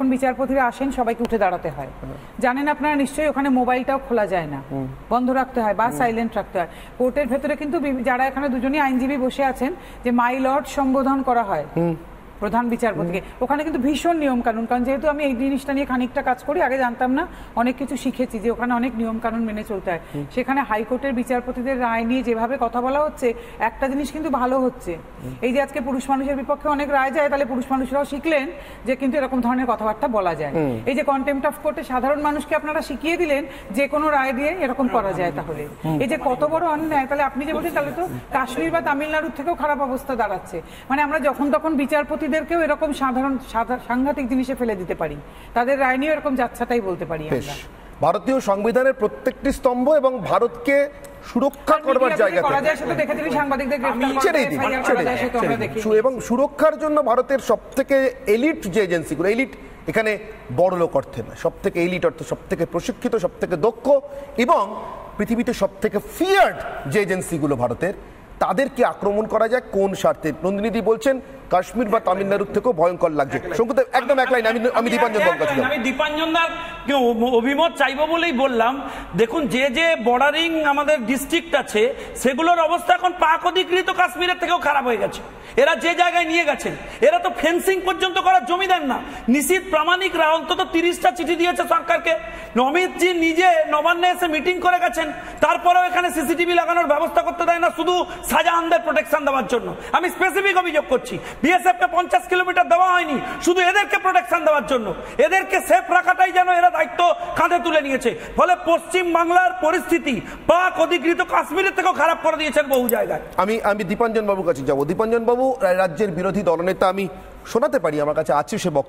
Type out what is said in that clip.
যখন বিচারপতিরা আসেন সবাইকে উঠে দাঁড়াতে হয়। জানেন আপনারা নিশ্চয়ই ওখানে মোবাইলটাও খোলা যায় না, বন্ধ রাখতে হয় বা সাইলেন্ট রাখতে হয়। কোর্টের ভেতরে কিন্তু যারা এখানে দুজনই আইনজীবী বসে আছেন, যে মাই লর্ড সম্বোধন করা হয় প্রধান বিচারপতিকে, ওখানে কিন্তু ভীষণ নিয়ম কানুন। কারণ যেহেতু আমি এই জিনিসটা নিয়ে খানিকটা কাজ করি, আগে জানতাম না, অনেক কিছু শিখেছি যে ওখানে অনেক নিয়ম কানুন মেনে চলতে হয়। সেখানে হাইকোর্টের বিচারপতিদের রায় নিয়ে যেভাবে কথা বলা হচ্ছে, একটা জিনিস কিন্তু ভালো হচ্ছে, এই যে আজকে পুরুষ মানুষের বিপক্ষে অনেক রায় যায়, তাহলে পুরুষ মানুষরাও শিখলেন যে কিন্তু এরকম ধরনের কথাবার্তা বলা যায়। এই যে কন্টেম্পট অফ কোর্টে সাধারণ মানুষকে আপনারা শিখিয়ে দিলেন যে কোনো রায় দিয়ে এরকম করা যায়, তাহলে এই যে কত বড় অন্যায়। তাহলে আপনি যে বলছেন, তাহলে তো কাশ্মীর বা তামিলনাড়ুর থেকেও খারাপ অবস্থা দাঁড়াচ্ছে। মানে আমরা যখন তখন বিচারপতিদেরকেও এরকম সাংঘাতিক জিনিসে ফেলে দিতে পারি, তাদের রায় নিয়ে এরকম যাচ্ছাটাই বলতে পারি আমরা। ভারতীয় সংবিধানের প্রত্যেকটি স্তম্ভ এবং ভারতকে সুরক্ষা করবার জায়গা এবং সুরক্ষার জন্য ভারতের সব থেকে এলিট যে এজেন্সিগুলো, এলিট এখানে বড় লোক অর্থে না, সব থেকে এলিট অর্থে সব থেকে প্রশিক্ষিত, সব থেকে দক্ষ এবং পৃথিবীতে সব থেকে ফিয়ার্ড যে এজেন্সিগুলো ভারতের, তাদেরকে আক্রমণ করা যায় কোন স্বার্থে? নন্দিনীদি বলছেন কাশ্মীর বা তামিলনাড়ুর থেকেও ভয়ঙ্কর লাগছে। শঙ্কুদেব একদম এক লাইন, আমি দীপাঞ্জন বাবুর কাছে, আমি দীপাঞ্জনদার অভিমত চাইবো বলেই বললাম। দেখুন, যে যে বর্ডারিং আমাদের ডিস্ট্রিক্ট আছে সেগুলোর অবস্থা এখন পাক অধিকৃত কাশ্মীরের থেকেও খারাপ হয়ে গেছে। এরা যে জায়গায় নিয়ে গেছেন, এরা তো ফেন্সিং পর্যন্ত করার জমি দেন না। নিশীথ প্রামাণিক রায় অন্তত 30টা চিঠি দিয়েছে সরকারকে। অমিতজি নিজে নবান্নে এসে মিটিং করে গেছেন, তারপরেও এখানে সিসিটিভি লাগানোর ব্যবস্থা করতে দেয় না, শুধু শাহজাহানদের প্রোটেকশন দেওয়ার জন্য। আমি স্পেসিফিক অভিযোগ করছি, বিএসএফকে 50 কিলোমিটার দেওয়া হয়নি শুধু এদেরকে প্রোটেকশন দেওয়ার জন্য। এদেরকে সেফ রাখাটাই যেন এরা দায়িত্ব কাঁধে তুলে নিয়েছে। ফলে পশ্চিম বাংলার পরিস্থিতি পাক অধিকৃত কাশ্মীরের থেকেও খারাপ করে দিয়েছেন বহু জায়গায়। আমি দীপাঞ্জন বাবুর কাছে যাবো। দীপাঞ্জন বাবু, রাজ্যের বিরোধী দলনেতা, আমি শোনাতে পারি, আমার কাছে আছে সে বক্তব্য।